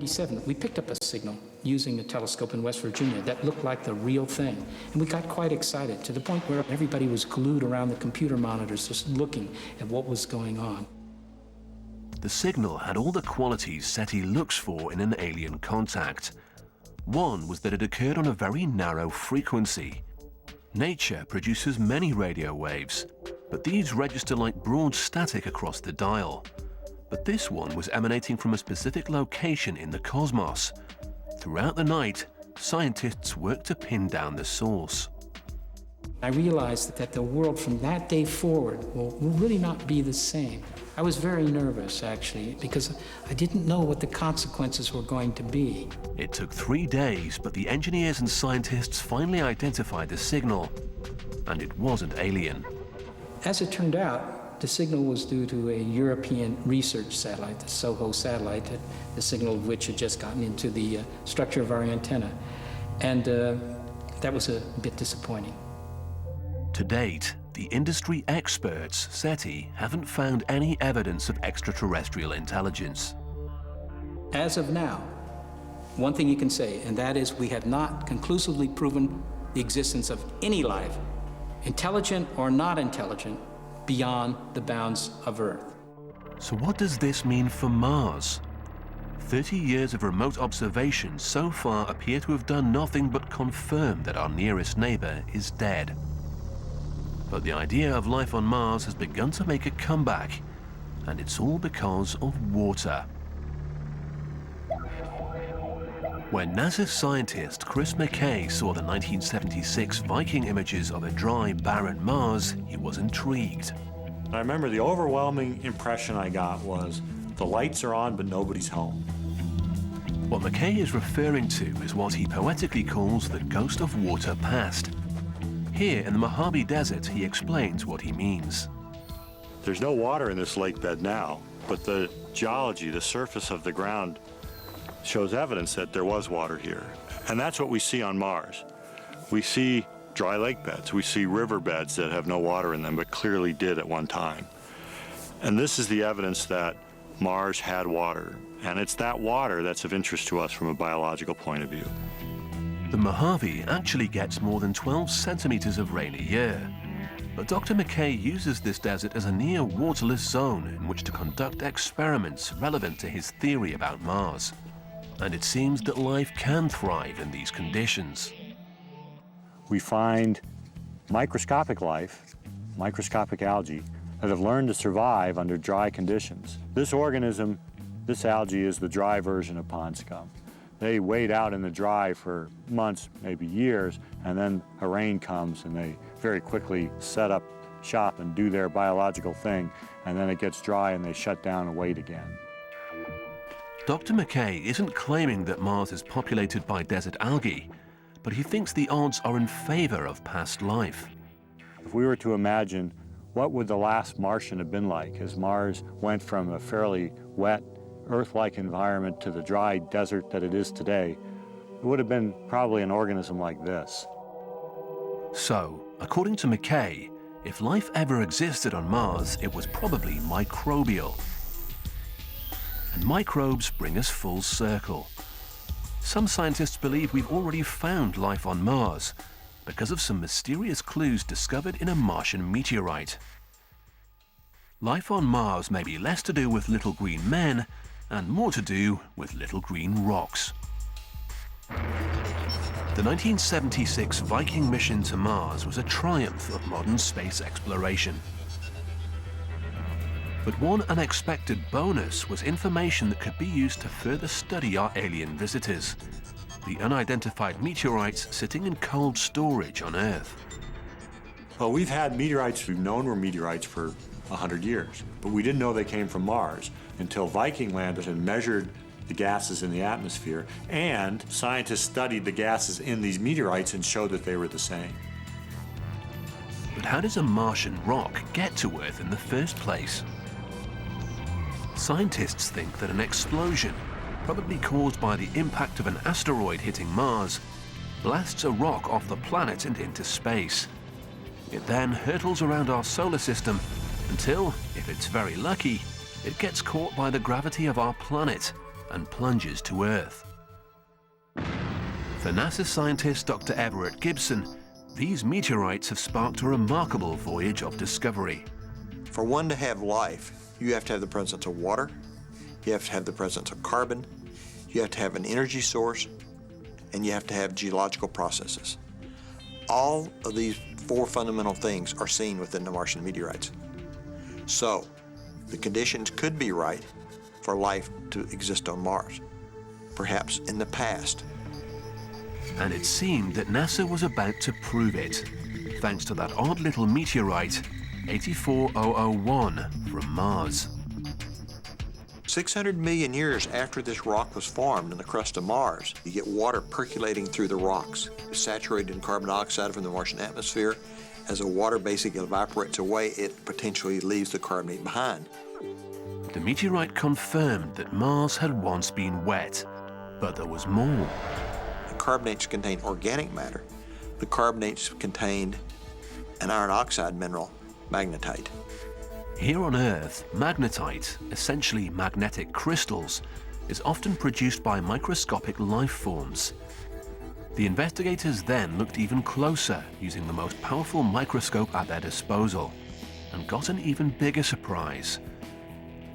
1987, we picked up a signal using a telescope in West Virginia that looked like the real thing. And we got quite excited, to the point where everybody was glued around the computer monitors just looking at what was going on. The signal had all the qualities SETI looks for in an alien contact. One was that it occurred on a very narrow frequency. Nature produces many radio waves, but these register like broad static across the dial. But this one was emanating from a specific location in the cosmos. Throughout the night, scientists worked to pin down the source. I realized that the world from that day forward will really not be the same. I was very nervous, actually, because I didn't know what the consequences were going to be. It took 3 days, but the engineers and scientists finally identified the signal, and it wasn't alien. As it turned out, the signal was due to a European research satellite, the SOHO satellite, the signal of which had just gotten into the structure of our antenna. And that was a bit disappointing. To date, the industry experts, SETI, haven't found any evidence of extraterrestrial intelligence. As of now, one thing you can say, and that is we have not conclusively proven the existence of any life, intelligent or not intelligent, beyond the bounds of Earth. So what does this mean for Mars? 30 years of remote observation so far appear to have done nothing but confirm that our nearest neighbor is dead. But the idea of life on Mars has begun to make a comeback, and it's all because of water. When NASA scientist Chris McKay saw the 1976 Viking images of a dry, barren Mars, he was intrigued. I remember the overwhelming impression I got was the lights are on, but nobody's home. What McKay is referring to is what he poetically calls the ghost of water past. Here in the Mojave Desert, he explains what he means. There's no water in this lake bed now, but the geology, the surface of the ground, shows evidence that there was water here. And that's what we see on Mars. We see dry lake beds. We see river beds that have no water in them, but clearly did at one time. And this is the evidence that Mars had water. And it's that water that's of interest to us from a biological point of view. The Mojave actually gets more than 12 centimeters of rain a year. But Dr. McKay uses this desert as a near waterless zone in which to conduct experiments relevant to his theory about Mars. And it seems that life can thrive in these conditions. We find microscopic life, microscopic algae, that have learned to survive under dry conditions. This organism, this algae, is the dry version of pond scum. They wait out in the dry for months, maybe years, and then a rain comes and they very quickly set up shop and do their biological thing, and then it gets dry and they shut down and wait again. Dr. McKay isn't claiming that Mars is populated by desert algae, but he thinks the odds are in favor of past life. If we were to imagine what would the last Martian have been like as Mars went from a fairly wet, Earth-like environment to the dry desert that it is today, it would have been probably an organism like this. So, according to McKay, if life ever existed on Mars, it was probably microbial. And microbes bring us full circle. Some scientists believe we've already found life on Mars because of some mysterious clues discovered in a Martian meteorite. Life on Mars may be less to do with little green men and more to do with little green rocks. The 1976 Viking mission to Mars was a triumph of modern space exploration. But one unexpected bonus was information that could be used to further study our alien visitors, the unidentified meteorites sitting in cold storage on Earth. Well, we've had meteorites we've known were meteorites for 100 years, but we didn't know they came from Mars until Viking landed and measured the gases in the atmosphere, and scientists studied the gases in these meteorites and showed that they were the same. But how does a Martian rock get to Earth in the first place? Scientists think that an explosion, probably caused by the impact of an asteroid hitting Mars, blasts a rock off the planet and into space. It then hurtles around our solar system until, if it's very lucky, it gets caught by the gravity of our planet and plunges to Earth. For NASA scientist Dr. Everett Gibson, these meteorites have sparked a remarkable voyage of discovery. For one to have life, you have to have the presence of water, you have to have the presence of carbon, you have to have an energy source, and you have to have geological processes. All of these four fundamental things are seen within the Martian meteorites. So, the conditions could be right for life to exist on Mars, perhaps in the past. And it seemed that NASA was about to prove it, thanks to that odd little meteorite, 84001, from Mars. 600 million years after this rock was formed in the crust of Mars, you get water percolating through the rocks. It's saturated in carbon dioxide from the Martian atmosphere. As the water basically evaporates away, it potentially leaves the carbonate behind. The meteorite confirmed that Mars had once been wet, but there was more. The carbonates contain organic matter. The carbonates contained an iron oxide mineral, magnetite. Here on Earth, magnetite, essentially magnetic crystals, is often produced by microscopic life forms. The investigators then looked even closer using the most powerful microscope at their disposal and got an even bigger surprise.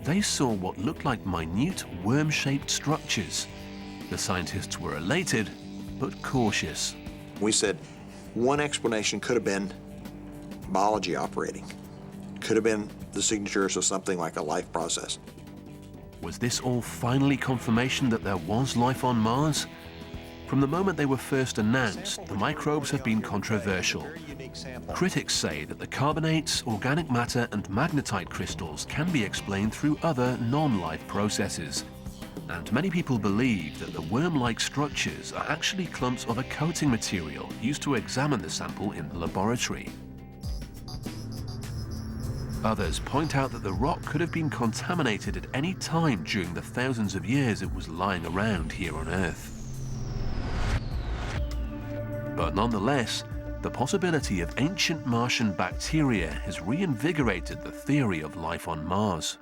They saw what looked like minute worm-shaped structures. The scientists were elated, but cautious. We said one explanation could have been biology operating. Could have been the signatures of something like a life process. Was this all finally confirmation that there was life on Mars? From the moment they were first announced, the microbes have been controversial. Critics say that the carbonates, organic matter, and magnetite crystals can be explained through other non-life processes. And many people believe that the worm-like structures are actually clumps of a coating material used to examine the sample in the laboratory. Others point out that the rock could have been contaminated at any time during the thousands of years it was lying around here on Earth. But nonetheless, the possibility of ancient Martian bacteria has reinvigorated the theory of life on Mars.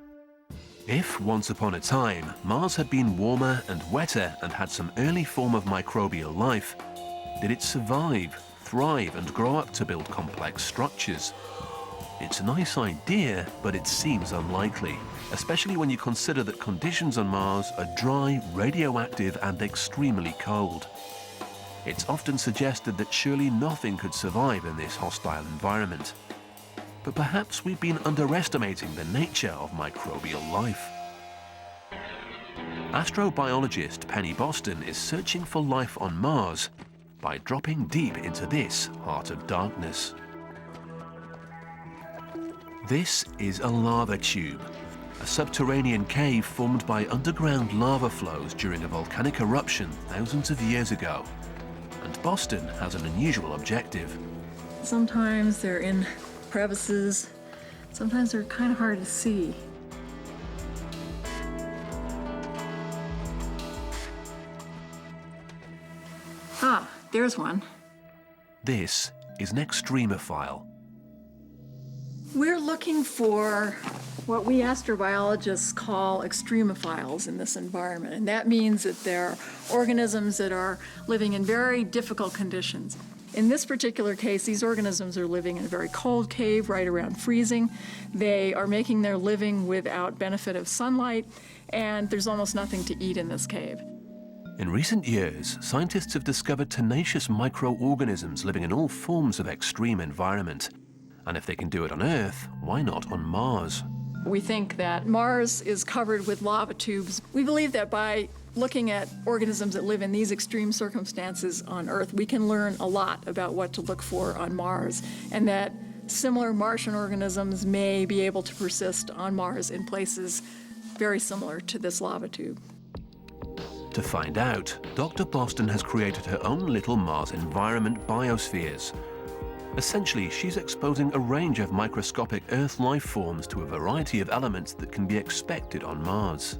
If, once upon a time, Mars had been warmer and wetter and had some early form of microbial life, did it survive, thrive, and grow up to build complex structures? It's a nice idea, but it seems unlikely, especially when you consider that conditions on Mars are dry, radioactive, and extremely cold. It's often suggested that surely nothing could survive in this hostile environment. But perhaps we've been underestimating the nature of microbial life. Astrobiologist Penny Boston is searching for life on Mars by dropping deep into this heart of darkness. This is a lava tube, a subterranean cave formed by underground lava flows during a volcanic eruption thousands of years ago. And Boston has an unusual objective. Sometimes they're in crevices, sometimes they're kind of hard to see. Ah, there's one. This is an extremophile. We're looking for what we astrobiologists call extremophiles in this environment, and that means that they're organisms that are living in very difficult conditions. In this particular case, these organisms are living in a very cold cave right around freezing. They are making their living without benefit of sunlight, and there's almost nothing to eat in this cave. In recent years, scientists have discovered tenacious microorganisms living in all forms of extreme environment. And if they can do it on Earth, why not on Mars? We think that Mars is covered with lava tubes. We believe that by looking at organisms that live in these extreme circumstances on Earth, we can learn a lot about what to look for on Mars, and that similar Martian organisms may be able to persist on Mars in places very similar to this lava tube. To find out, Dr. Boston has created her own little Mars environment biospheres. Essentially, she's exposing a range of microscopic Earth life forms to a variety of elements that can be expected on Mars.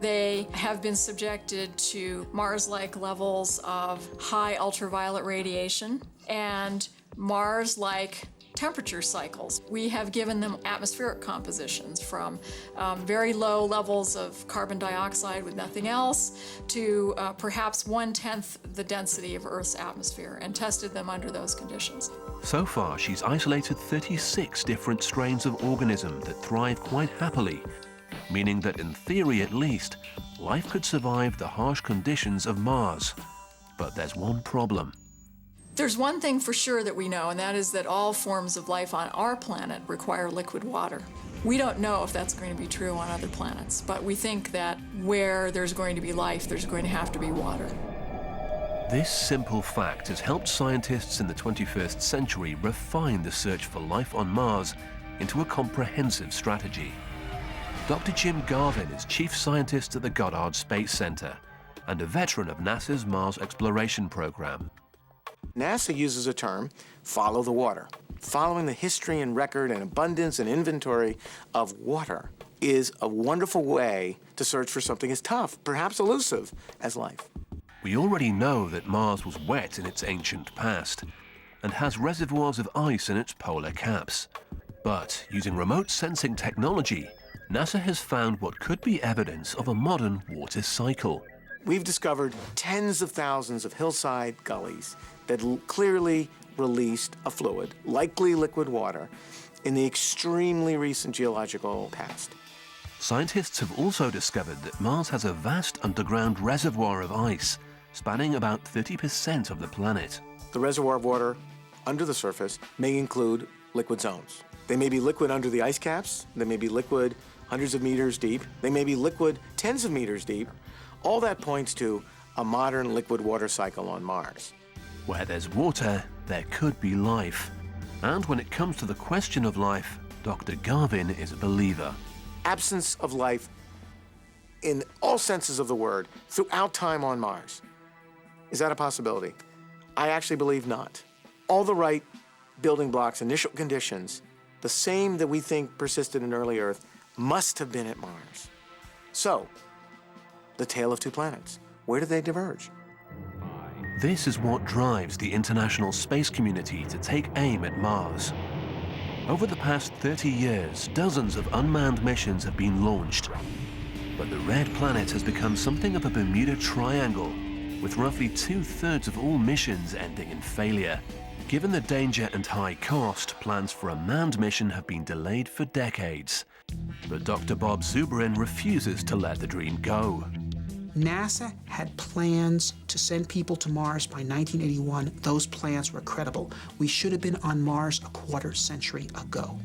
They have been subjected to Mars-like levels of high ultraviolet radiation and Mars-like temperature cycles. We have given them atmospheric compositions from very low levels of carbon dioxide with nothing else to perhaps 1/10 the density of Earth's atmosphere, and tested them under those conditions. So far, she's isolated 36 different strains of organism that thrive quite happily, meaning that in theory at least, life could survive the harsh conditions of Mars. But there's one problem. There's one thing for sure that we know, and that is that all forms of life on our planet require liquid water. We don't know if that's going to be true on other planets, but we think that where there's going to be life, there's going to have to be water. This simple fact has helped scientists in the 21st century refine the search for life on Mars into a comprehensive strategy. Dr. Jim Garvin is chief scientist at the Goddard Space Center and a veteran of NASA's Mars exploration program. NASA uses a term, follow the water. Following the history and record and abundance and inventory of water is a wonderful way to search for something as tough, perhaps elusive, as life. We already know that Mars was wet in its ancient past and has reservoirs of ice in its polar caps. But using remote sensing technology, NASA has found what could be evidence of a modern water cycle. We've discovered tens of thousands of hillside gullies that clearly released a fluid, likely liquid water, in the extremely recent geological past. Scientists have also discovered that Mars has a vast underground reservoir of ice, spanning about 30% of the planet. The reservoir of water under the surface may include liquid zones. They may be liquid under the ice caps, they may be liquid hundreds of meters deep, they may be liquid tens of meters deep. All that points to a modern liquid water cycle on Mars. Where there's water, there could be life. And when it comes to the question of life, Dr. Garvin is a believer. Absence of life in all senses of the word throughout time on Mars. Is that a possibility? I actually believe not. All the right building blocks, initial conditions, the same that we think persisted in early Earth, must have been at Mars. So, the tale of two planets. Where do they diverge? This is what drives the international space community to take aim at Mars. Over the past 30 years, dozens of unmanned missions have been launched. But the red planet has become something of a Bermuda Triangle, with roughly 2/3 of all missions ending in failure. Given the danger and high cost, plans for a manned mission have been delayed for decades. But Dr. Bob Zubrin refuses to let the dream go. NASA had plans to send people to Mars by 1981. Those plans were credible. We should have been on Mars a quarter century ago.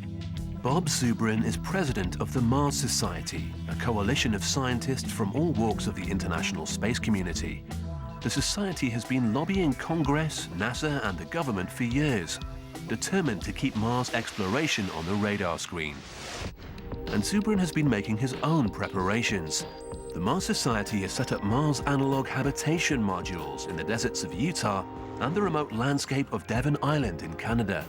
Bob Zubrin is president of the Mars Society, a coalition of scientists from all walks of the international space community. The Society has been lobbying Congress, NASA, and the government for years, determined to keep Mars exploration on the radar screen. And Zubrin has been making his own preparations. The Mars Society has set up Mars analog habitation modules in the deserts of Utah and the remote landscape of Devon Island in Canada.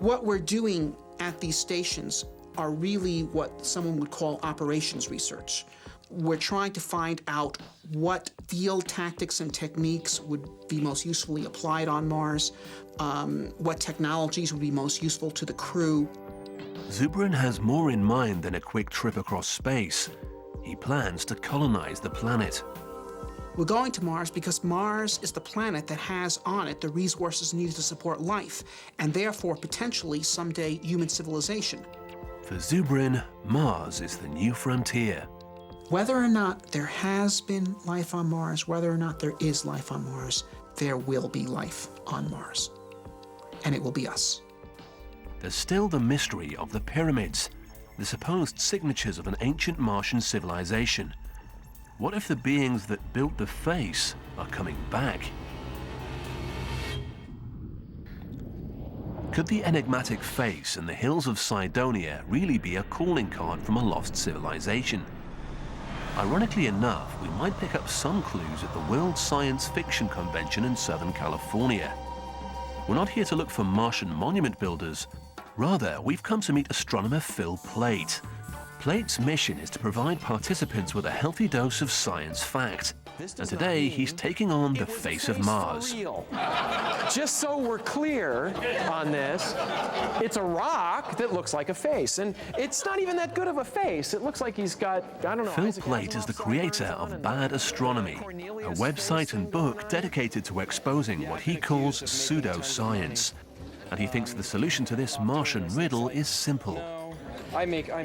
What we're doing at these stations are really what someone would call operations research. We're trying to find out what field tactics and techniques would be most usefully applied on Mars, what technologies would be most useful to the crew. Zubrin has more in mind than a quick trip across space. He plans to colonize the planet. We're going to Mars because Mars is the planet that has on it the resources needed to support life, and therefore potentially someday human civilization. For Zubrin, Mars is the new frontier. Whether or not there has been life on Mars, whether or not there is life on Mars, there will be life on Mars. And it will be us. There's still the mystery of the pyramids, the supposed signatures of an ancient Martian civilization. What if the beings that built the face are coming back? Could the enigmatic face in the hills of Cydonia really be a calling card from a lost civilization? Ironically enough, we might pick up some clues at the World Science Fiction Convention in Southern California. We're not here to look for Martian monument builders. Rather, we've come to meet astronomer Phil Plait. Plait's mission is to provide participants with a healthy dose of science fact. And today, he's taking on the face of Mars. Just so we're clear on this, it's a rock that looks like a face. And it's not even that good of a face. It looks like he's got, I don't know. Phil Plait is the creator of Bad Astronomy, a website and book dedicated to exposing what he calls pseudoscience. And he thinks the solution to this Martian riddle is simple.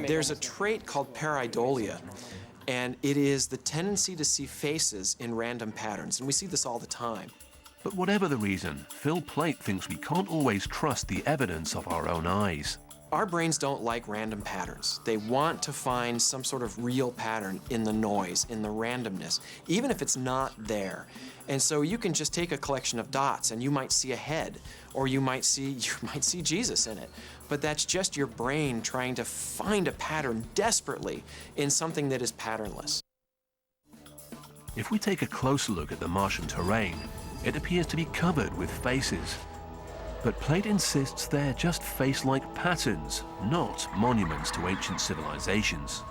There's a trait called pareidolia, and it is the tendency to see faces in random patterns. And we see this all the time. But whatever the reason, Phil Plait thinks we can't always trust the evidence of our own eyes. Our brains don't like random patterns. They want to find some sort of real pattern in the noise, in the randomness, even if it's not there. And so you can just take a collection of dots and you might see a head, or you might see Jesus in it. But that's just your brain trying to find a pattern desperately in something that is patternless. If we take a closer look at the Martian terrain, it appears to be covered with faces. But Plait insists they're just face-like patterns, not monuments to ancient civilizations.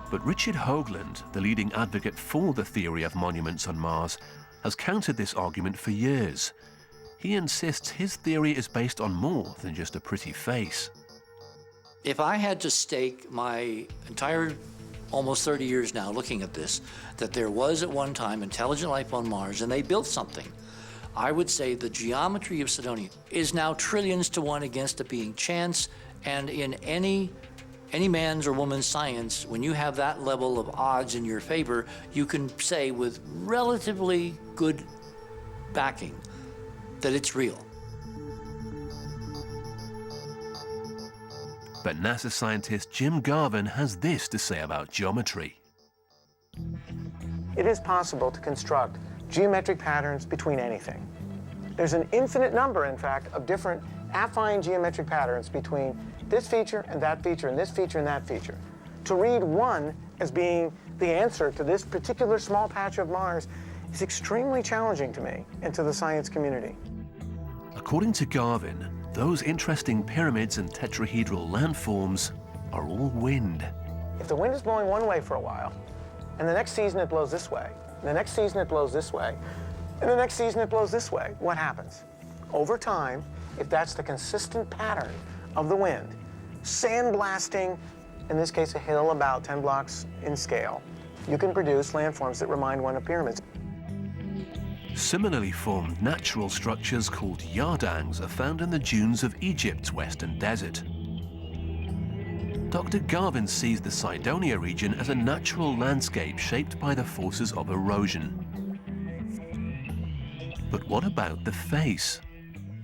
But Richard Hoagland, the leading advocate for the theory of monuments on Mars, has countered this argument for years. He insists his theory is based on more than just a pretty face. If I had to stake my entire almost 30 years now looking at this, that there was at one time intelligent life on Mars and they built something, I would say the geometry of Cydonia is now trillions to one against it being chance, and in any man's or woman's science, when you have that level of odds in your favor, you can say with relatively good backing that it's real. But NASA scientist Jim Garvin has this to say about geometry. It is possible to construct geometric patterns between anything. There's an infinite number, in fact, of different affine geometric patterns between this feature and that feature and this feature and that feature. To read one as being the answer to this particular small patch of Mars is extremely challenging to me and to the science community. According to Garvin, those interesting pyramids and tetrahedral landforms are all wind. If the wind is blowing one way for a while, and the next season it blows this way, and the next season it blows this way, and the next season it blows this way, what happens? Over time, if that's the consistent pattern of the wind, sandblasting, in this case a hill about 10 blocks in scale, you can produce landforms that remind one of pyramids. Similarly formed natural structures called yardangs are found in the dunes of Egypt's western desert. Dr. Garvin sees the Cydonia region as a natural landscape shaped by the forces of erosion. But what about the face?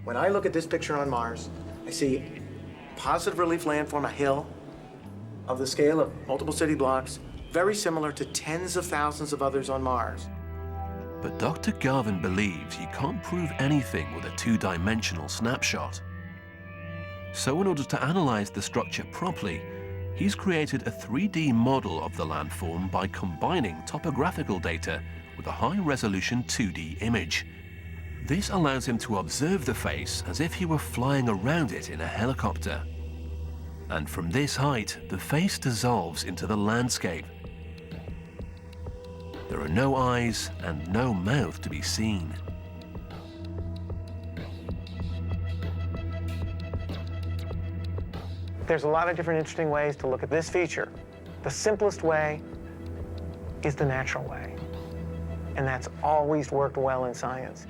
When I look at this picture on Mars, I see positive relief landform, a hill of the scale of multiple city blocks, very similar to tens of thousands of others on Mars. But Dr. Garvin believes you can't prove anything with a two-dimensional snapshot. So in order to analyze the structure properly, he's created a 3D model of the landform by combining topographical data with a high-resolution 2D image. This allows him to observe the face as if he were flying around it in a helicopter. And from this height, the face dissolves into the landscape. There are no eyes and no mouth to be seen. There's a lot of different interesting ways to look at this feature. The simplest way is the natural way, and that's always worked well in science.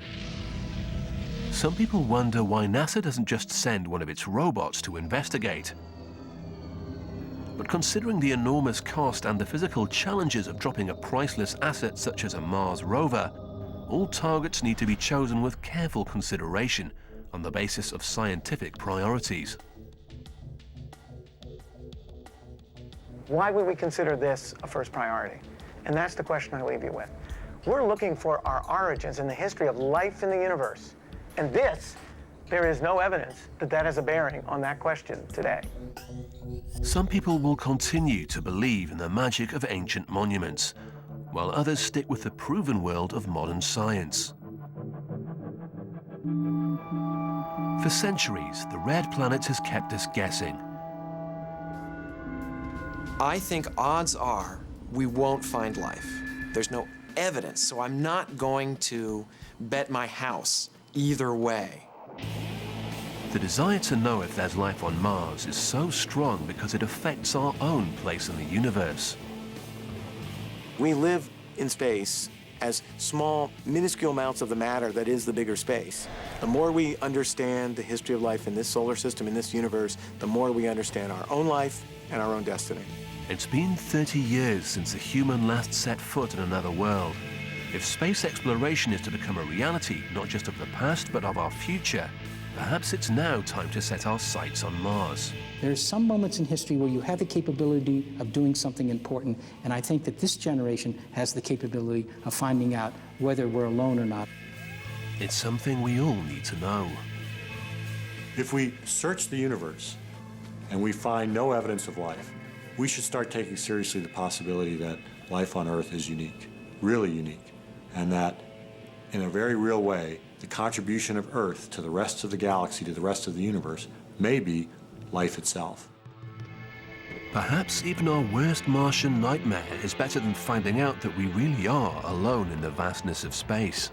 Some people wonder why NASA doesn't just send one of its robots to investigate. But considering the enormous cost and the physical challenges of dropping a priceless asset such as a Mars rover, all targets need to be chosen with careful consideration on the basis of scientific priorities. Why would we consider this a first priority? And that's the question I leave you with. We're looking for our origins in the history of life in the universe. And there is no evidence that that has a bearing on that question today. Some people will continue to believe in the magic of ancient monuments, while others stick with the proven world of modern science. For centuries, the red planet has kept us guessing. I think odds are we won't find life. There's no evidence, so I'm not going to bet my house either way. The desire to know if there's life on Mars is so strong because it affects our own place in the universe. We live in space as small, minuscule amounts of the matter that is the bigger space. The more we understand the history of life in this solar system, in this universe, the more we understand our own life and our own destiny. It's been 30 years since a human last set foot in another world. If space exploration is to become a reality, not just of the past, but of our future, perhaps it's now time to set our sights on Mars. There's some moments in history where you have the capability of doing something important, and I think that this generation has the capability of finding out whether we're alone or not. It's something we all need to know. If we search the universe and we find no evidence of life, we should start taking seriously the possibility that life on Earth is unique, really unique, and that in a very real way, the contribution of Earth to the rest of the galaxy, to the rest of the universe, may be life itself. Perhaps even our worst Martian nightmare is better than finding out that we really are alone in the vastness of space.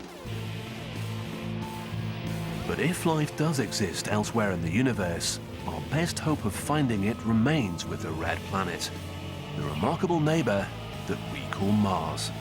But if life does exist elsewhere in the universe, our best hope of finding it remains with the red planet, the remarkable neighbor that we call Mars.